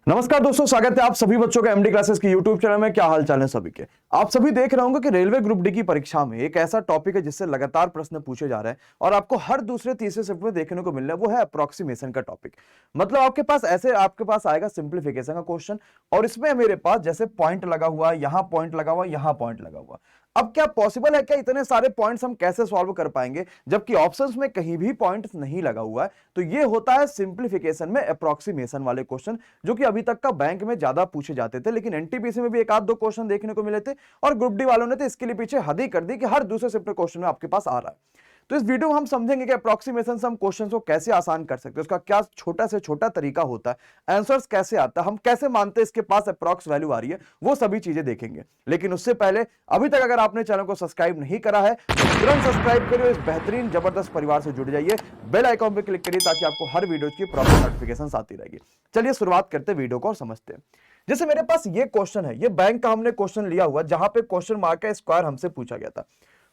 नमस्कार दोस्तों, स्वागत है आप सभी बच्चों का एमडी क्लासेस की यूट्यूब चैनल में। क्या हाल चाल है सभी के। आप सभी देख रहे होंगे कि रेलवे ग्रुप डी की परीक्षा में एक ऐसा टॉपिक है जिससे लगातार प्रश्न पूछे जा रहे हैं और आपको हर दूसरे तीसरे शिफ्ट में देखने को मिल रहा है, वो है अप्रोक्सीमेशन का टॉपिक। मतलब आपके पास आएगा सिंप्लीफिकेशन का क्वेश्चन और इसमें मेरे पास जैसे पॉइंट लगा हुआ, यहां पॉइंट लगा हुआ, यहां पॉइंट लगा हुआ। अब क्या पॉसिबल है क्या इतने सारे पॉइंट्स हम कैसे सॉल्व कर पाएंगे जबकि ऑप्शंस में कहीं भी पॉइंट नहीं लगा हुआ है। तो ये होता है सिंप्लीफिकेशन में अप्रोक्सीमेशन वाले क्वेश्चन, जो कि अभी तक का बैंक में ज्यादा पूछे जाते थे, लेकिन एनटीपीसी में भी एक आध दो क्वेश्चन देखने को मिले थे और ग्रुप डी वालों ने तो इसके लिए पीछे हद ही कर दी कि हर दूसरे शिफ्ट क्वेश्चन में आपके पास आ रहा है। तो इस वीडियो में हम समझेंगे कि अप्रोक्सीमेशन से हम क्वेश्चन को कैसे आसान कर सकते हैं, उसका क्या छोटा से छोटा तरीका होता है, आंसर्स कैसे आता है, हम कैसे मानते हैं इसके पास अप्रोक्स वैल्यू आ रही है, वो सभी चीजें देखेंगे। लेकिन उससे पहले अभी तक अगर आपने चैनल को सब्सक्राइब नहीं करा है तो तुरंत सब्सक्राइब करिए, इस बेहतरीन जबरदस्त परिवार से जुड़ जाइए, बेल आइकॉन पर क्लिक करिए ताकि आपको हर वीडियो की प्रॉपर नोटिफिकेशन आती रहेगी। चलिए शुरुआत करते हैं वीडियो को और समझते हैं। जैसे मेरे पास ये क्वेश्चन है, ये बैंक का हमने क्वेश्चन लिया हुआ जहां पे क्वेश्चन मार्क का स्क्वायर हमसे पूछा गया था।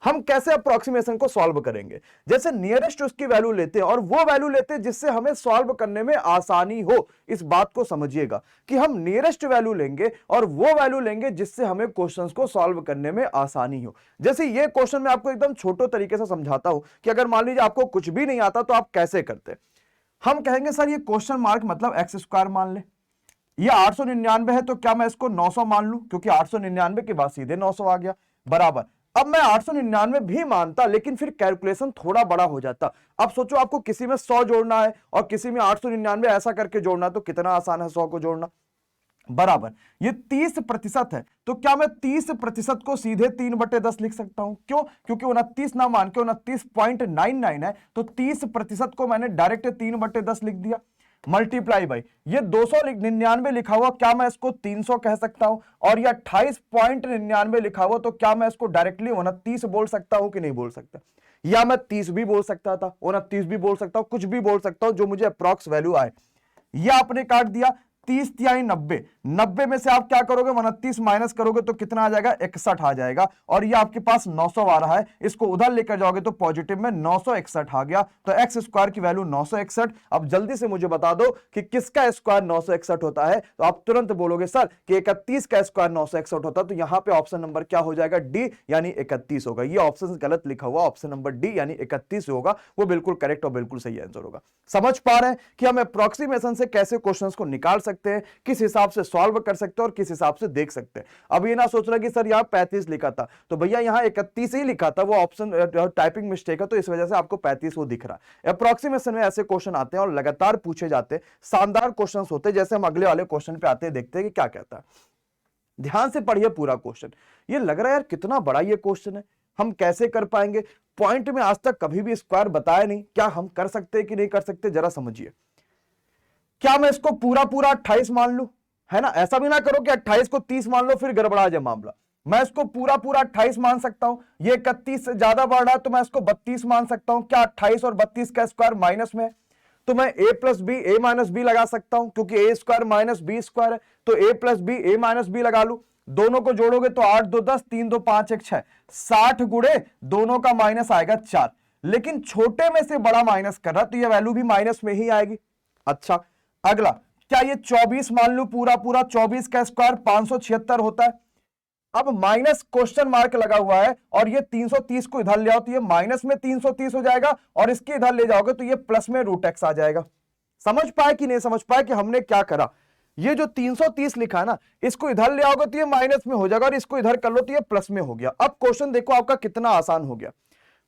हम कैसे अप्रोक्सीमेशन को सॉल्व करेंगे, जैसे नियरेस्ट उसकी वैल्यू लेते हैं और वो वैल्यू लेते हैं जिससे हमें सॉल्व करने में आसानी हो। इस बात को समझिएगा कि हम नियरेस्ट वैल्यू लेंगे और वो वैल्यू लेंगे जिससे हमें क्वेश्चंस को सॉल्व करने में आसानी हो। जैसे ये क्वेश्चन मैं आपको एकदम छोटे तरीके से समझाता हूं कि अगर मान लीजिए आपको कुछ भी नहीं आता तो आप कैसे करते। हम कहेंगे सर ये क्वेश्चन मार्क मतलब एक्स स्क्वायर मान ले, ये 899 है तो क्या मैं इसको 900 मान लूं, क्योंकि 899 के बाद सीधे 900 आ गया बराबर। अब मैं 899 भी मानता लेकिन फिर कैलकुलेशन थोड़ा बड़ा हो जाता। अब सोचो आपको किसी में 100 जोड़ना है और किसी में 899 ऐसा करके जोड़ना, तो कितना आसान है 100 को जोड़ना बराबर। ये 30% है तो क्या मैं 30% को सीधे 3/10 लिख सकता हूं? क्यों? क्योंकि 29 ना मान के 29.99 है तो 30% को मैंने डायरेक्ट 3/10 लिख दिया मल्टीप्लाई बाई ये 299 लिखा हुआ, क्या मैं इसको 300 कह सकता हूं? और ये 28.99 लिखा हुआ तो क्या मैं इसको डायरेक्टली 29 बोल सकता हूं कि नहीं बोल सकता? या मैं 30 भी बोल सकता था, 29 भी बोल सकता हूं, कुछ भी बोल सकता हूं जो मुझे अप्रॉक्स वैल्यू आए। यह आपने काट दिया 30 तिहाई 90, 90 में से आप क्या करोगे 29 माइनस करोगे तो कितना आ जाएगा 61 आ जाएगा। और ये आपके पास 900 आ रहा है, इसको उधर लेकर जाओगे तो पॉजिटिव में 961 आ गया। तो एक्स स्क्वायर की वैल्यू 961। अब जल्दी से मुझे बता दो कि किसका स्क्वायर 961 होता है, तो आप तुरंत बोलोगे सर कि 31 का स्क्वायर 961 होता है। तो यहां पे ऑप्शन नंबर क्या हो जाएगा? डी, यानी 31 होगा। ये ऑप्शन गलत लिखा हुआ, ऑप्शन नंबर डी यानी 31 होगा, वो बिल्कुल करेक्ट और बिल्कुल सही आंसर होगा। समझ पा रहे हैं कि हम अप्रोक्सीमेशन से कैसे क्वेश्चंस को निकाल सकते हैं, किस हिसाब से सॉल्व कर सकते हैं और किस हिसाब से देख सकते हैं। अब ये ना सोच रहा कि सर यहां 35 लिखा था, तो भैया यहां 31 ही लिखा था, वो ऑप्शन टाइपिंग मिस्टेक है, तो इस वजह से आपको 35 वो दिख रहा है। अप्रोक्सीमेशन में ऐसे क्वेश्चन आते हैं और लगातार पूछे जाते हैं, शानदार क्वेश्चन होते हैं। जैसे हम अगले वाले क्वेश्चन पे आते हैं, देखते हैं कि क्या कहता है। ध्यान से पढ़िए पूरा क्वेश्चन। ये लग रहा है यार कितना बड़ा ये क्वेश्चन है, हम कैसे कर पाएंगे? पॉइंट में आज तक कभी भी स्क्वायर बताया नहीं, क्या हम कर सकते हैं कि नहीं कर सकते, जरा समझिए। क्या मैं इसको पूरा पूरा 28 मान लूं? है ना, ऐसा भी ना करो कि 28 को 30 मान लो फिर गड़बड़ा जाए मामला। मैं इसको पूरा पूरा 28 मान सकता हूं। ये 31 से ज्यादा बढ़ रहा है तो मैं इसको 32 मान सकता हूं। क्या 28 और 32 का स्क्वायर माइनस में है तो मैं a plus B A minus B लगा सकता हूं, क्योंकि A square minus B square है तो a plus B A minus B लगा लू। दोनों को जोड़ोगे तो 8 2 10, 3 2 5 1 6, 60 गुणे दोनों का माइनस आएगा 4। लेकिन छोटे में से बड़ा माइनस कर रहा तो ये वैल्यू भी माइनस में ही आएगी। अच्छा अगला, क्या ये 24 मान लू पूरा पूरा? 24 का स्क्वायर 576 होता है। अब माइनस क्वेश्चन मार्क लगा हुआ है और ये 330 को इधर ले आओ तो ये माइनस में 330 हो जाएगा और इसके इधर ले जाओगे तो ये प्लस में रूट एक्स आ जाएगा। समझ पाए कि नहीं समझ पाए कि हमने क्या करा? ये जो 330 लिखा है ना, इसको इधर ले आओगे तो ये माइनस में हो जाएगा और इसको इधर कर लो तो ये प्लस में हो गया। अब क्वेश्चन देखो आपका कितना आसान हो गया।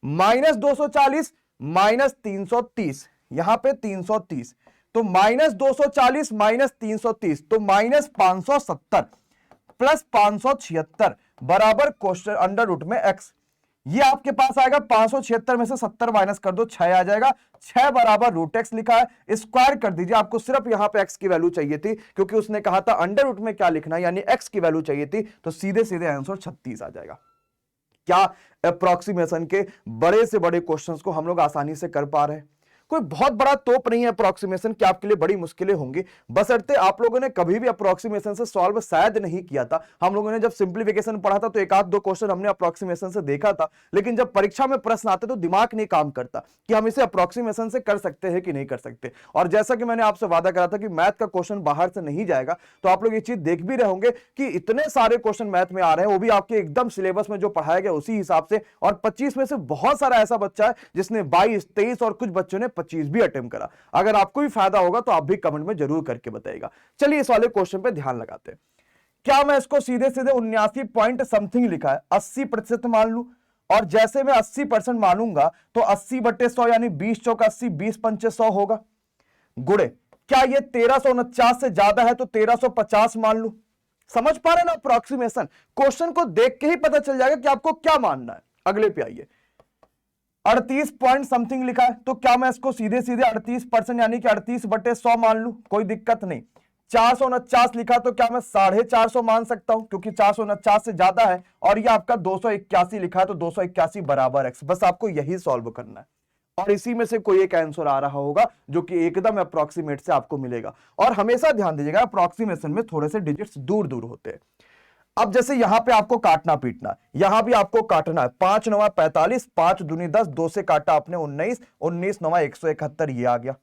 -240 माइनस 330, यहां पे 330 तो -240 माइनस 330 तो -570 प्लस 576 बराबर क्वेश्चन अंडर रूट में एक्स। ये आपके पास आएगा 576 में से 70 माइनस कर दो 6 आ जाएगा। 6 बराबर रूट एक्स लिखा है, स्क्वायर कर दीजिए। आपको सिर्फ यहां पे एक्स की वैल्यू चाहिए थी क्योंकि उसने कहा था अंडर रूट में क्या लिखना है, यानी एक्स की वैल्यू चाहिए थी, तो सीधे सीधे आंसर 36 आ जाएगा। क्या अप्रोक्सीमेशन के बड़े से बड़े क्वेश्चंस को हम लोग आसानी से कर पा रहे हैं? कोई बहुत बड़ा तोप नहीं है अप्रोक्सीमेशन कि आपके लिए बड़ी मुश्किलें होंगी, बशर्ते आप लोगों ने कभी भी अप्रोक्सीमेशन से सॉल्व शायद नहीं किया था। हम लोगों ने जब सिंप्लीफिकेशन पढ़ा था तो एक आध दो क्वेश्चन हमने अप्रोक्सीमेशन से देखा था, लेकिन जब परीक्षा में प्रश्न आते तो दिमाग नहीं काम करता कि हम इसे अप्रोक्सीमेशन से कर सकते हैं कि नहीं कर सकते। और जैसा कि मैंने आपसे वादा करा था कि मैथ का क्वेश्चन बाहर से नहीं जाएगा, तो आप लोग ये चीज देख भी रहे होंगे कि इतने सारे क्वेश्चन मैथ में आ रहे हैं, वो भी आपके एकदम सिलेबस में जो पढ़ाया गया उसी हिसाब से। और 25 में से बहुत सारा ऐसा बच्चा है जिसने 22, 23 और कुछ बच्चों ने 25 भी अटेम्प्ट करा। अगर आपको भी फायदा होगा तो आप भी कमेंट में जरूर करके बताइएगा। चलिए इस वाले क्वेश्चन पे ध्यान लगाते हैं। क्या मैं इसको सीधे सीधे 79 पॉइंट समथिंग लिखा है 80% मान लूं, और जैसे मैं 80% मानूंगा तो 80/100 यानी 20 चौका 80, 20 पंचे 100 होगा। गुड़े क्या ये 1349 से ज्यादा है तो 1350 मान लूं। समझ पा रहे ना अप्रोक्सीमेशन, क्वेश्चन को देख के ही पता चल जाएगा कि आपको क्या मानना है। अगले पे आइए, 38 पॉइंट समथिंग लिखा है, तो क्या मैं इसको सीधे सीधे 38% यानी कि 38/100 मान लूं, कोई दिक्कत नहीं। 449 लिखा तो क्या मैं 450 मान सकता हूं, क्योंकि 449 से ज्यादा है, और ये आपका 281 लिखा है तो 281 बराबर x। बस आपको यही सॉल्व करना है और इसी में से कोई एक आंसर आ रहा होगा जो कि एकदम अप्रोक्सीमेट से आपको मिलेगा। और हमेशा ध्यान दीजिएगा अप्रोक्सीमेशन में थोड़े से डिजिट्स दूर दूर होते हैं। अब जैसे यहां पे आपको काटना पीटना, यहां भी आपको काटना है। 5 9 45, 5 दूनी 10, 2 से काटा आपने 19, 19 9 171, ये आ गया।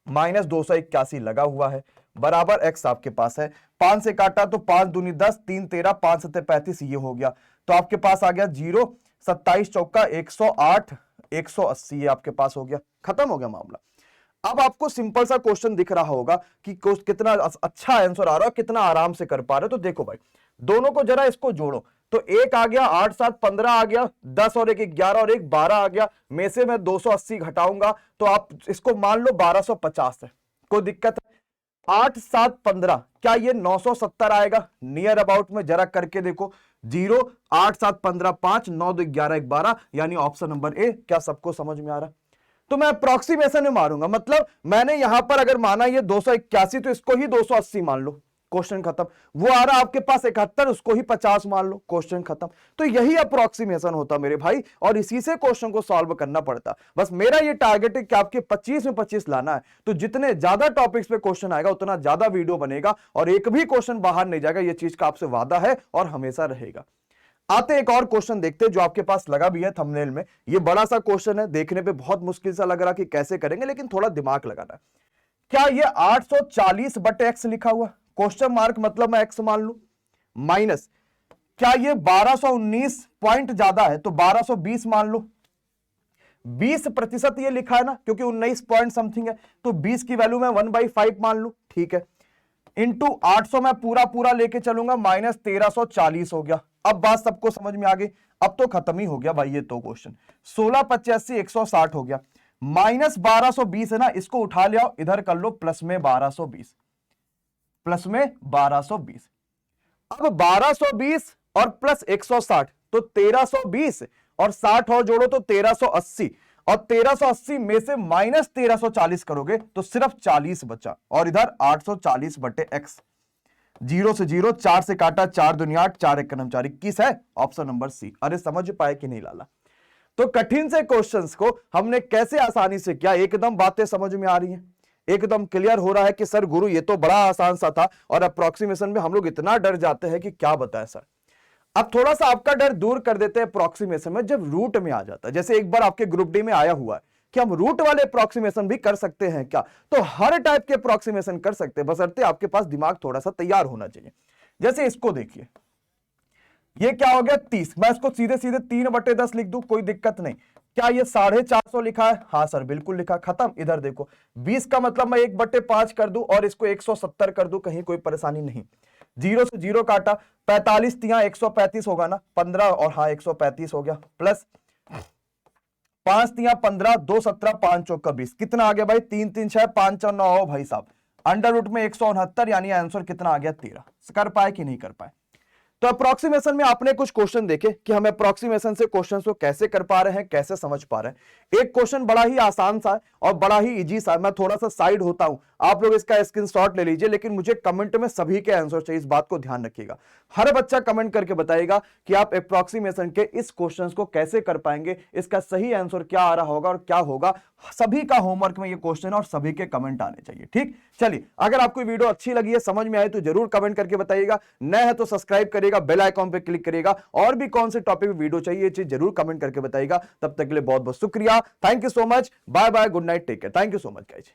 माइनस 281 लगा हुआ है, बराबर x आपके पास है। 5 से काटा तो 5 दूनी 10, 3 13, 5 7 35, ये हो गया। तो आपके पास आ गया 0, 27 चौका 108, 180, ये आपके पास हो गया। खत्म हो गया मामला। अब आपको सिंपल सा क्वेश्चन दिख रहा होगा कि कितना अच्छा आंसर आ रहा है, कितना आराम से कर पा रहे हो। तो देखो भाई, दोनों को जरा इसको जोड़ो तो 1 आ गया, 8 7 15 आ गया, 10 और 1 11 और 1 12 आ गया। में से मैं 280 घटाऊंगा तो आप इसको मान लो 1250 है, कोई दिक्कत है। 8 7 15, क्या ये 970 आएगा? नियर अबाउट में जरा करके देखो। 0 8 7 15 5 9 2 11 1 12, यानी ऑप्शन नंबर ए। क्या सबको समझ में आ रहा है? तो मैं अप्रोक्सीमेशन में मारूंगा, मतलब मैंने यहां पर अगर माना ये 281 तो इसको ही 280 मान लो, क्वेश्चन खत्म। वो आ रहा आपके पास 71, उसको ही 50 मान लो, क्वेश्चन खत्म। तो यही अप्रोक्सीमेशन होता मेरे भाई, और इसी से क्वेश्चन को सॉल्व करना पड़ता। बस मेरा ये टारगेट है कि आपके 25 में 25 लाना है। तो जितने ज्यादा टॉपिक्स पे क्वेश्चन आएगा उतना ज्यादा वीडियो बनेगा और एक भी क्वेश्चन बाहर नहीं जाएगा। ये चीज का आपसे वादा है और हमेशा रहेगा। आते एक और क्वेश्चन देखते हैं जो आपके पास लगा भी है थंबनेल में। ये बड़ा सा क्वेश्चन है, देखने पे बहुत मुश्किल सा लग रहा कि कैसे करेंगे, लेकिन थोड़ा दिमाग लगाना है। क्या ये 840/x लिखा हुआ, क्वेश्चन मार्क, मतलब मैं x मान लू, माइनस क्या ये 1219 पॉइंट ज्यादा है तो 1220 मान लो। 20% ये लिखा है ना, क्योंकि 19 पॉइंट समथिंग है, तो 20 की वैल्यू में 1/5 मान लू, ठीक है। इंटू 800 मैं पूरा पूरा लेके चलूंगा, माइनस 1340 हो गया। अब बात सबको समझ में आ गई। अब तो खत्म ही हो गया भाई ये तो क्वेश्चन। 16 85 160 हो गया, माइनस 1220 है ना, इसको उठा ले आओ, इधर कर लो प्लस में 1220, प्लस में 1220। अब 1220 और प्लस 160 तो 1320, और 60 और जोड़ो तो 1380, और 1380 में से माइनस 1340 करोगे तो सिर्फ 40 बचा, और इधर 840/x। 0 से 0, 4 से काटा 4 दूनी 8, 4 1 4 21 है, ऑप्शन नंबर सी। अरे समझ पाए कि नहीं लाला? तो कठिन से क्वेश्चंस को हमने कैसे आसानी से किया, एकदम बातें समझ में आ रही हैं, एकदम क्लियर हो रहा है कि सर गुरु ये तो बड़ा आसान सा था, और अप्रोक्सीमेशन में हम लोग इतना डर जाते हैं कि क्या बताएं सर। अब थोड़ा सा आपका डर दूर कर देते हैं अप्रोक्सीमेशन में, जब रूट में आ जाता है। जैसे एक बार आपके ग्रुप डी में आया हुआ है कि हम रूट वाले अप्रोक्सीमेशन भी कर सकते हैं क्या, तो हर टाइप के अप्रोक्सीमेशन कर सकते हैं, बशर्ते आपके पास दिमाग थोड़ा सा तैयार होना चाहिए। जैसे इसको देखिए, ये क्या हो गया 30, मैं इसको सीधे सीधे 3/10 लिख दूं, कोई दिक्कत नहीं। क्या ये 450 लिखा है? हाँ सर बिल्कुल लिखा, खत्म। इधर देखो 20 का मतलब मैं 1/5 कर दूं और इसको 170 कर दूं, कहीं कोई परेशानी नहीं। 0 से 0 काटा, 45 तिया 135 होगा ना, 15 और हाँ 135 हो गया, प्लस 5 तिया 15, 2 17, 5 चौका 20, कितना आ गया भाई? 3 3 6 5 4 9 भाई साहब, अंडर रूट में 169, यानी आंसर कितना आ गया 13। कर पाए कि नहीं कर पाए? तो अप्रोक्सीमेशन में आपने कुछ क्वेश्चन देखे कि हम अप्रोक्सीमेशन से क्वेश्चन को कैसे कर पा रहे हैं, कैसे समझ पा रहे हैं। एक क्वेश्चन बड़ा ही आसान सा है और बड़ा ही इजी सा, मैं थोड़ा सा साइड होता हूं, आप लोग इसका स्क्रीनशॉट ले लीजिए, लेकिन मुझे कमेंट में सभी के आंसर चाहिए, इस बात को ध्यान रखिएगा। हर बच्चा कमेंट करके बताएगा कि आप अप्रोक्सीमेशन के इस क्वेश्चन को कैसे कर पाएंगे, इसका सही आंसर क्या आ रहा होगा और क्या होगा। सभी का होमवर्क में ये क्वेश्चन और सभी के कमेंट आने चाहिए। ठीक, चलिए, अगर आपको वीडियो अच्छी लगी है, समझ में आए तो जरूर कमेंट करके बताइएगा। नया है तो सब्सक्राइब करिएगा, बेल आइकॉन पे क्लिक करिएगा, और भी कौन से टॉपिक पे वीडियो चाहिए चीज जरूर कमेंट करके बताइएगा। तब तक के लिए बहुत बहुत शुक्रिया, thank you so much, bye bye, good night, take care, thank you so much guys.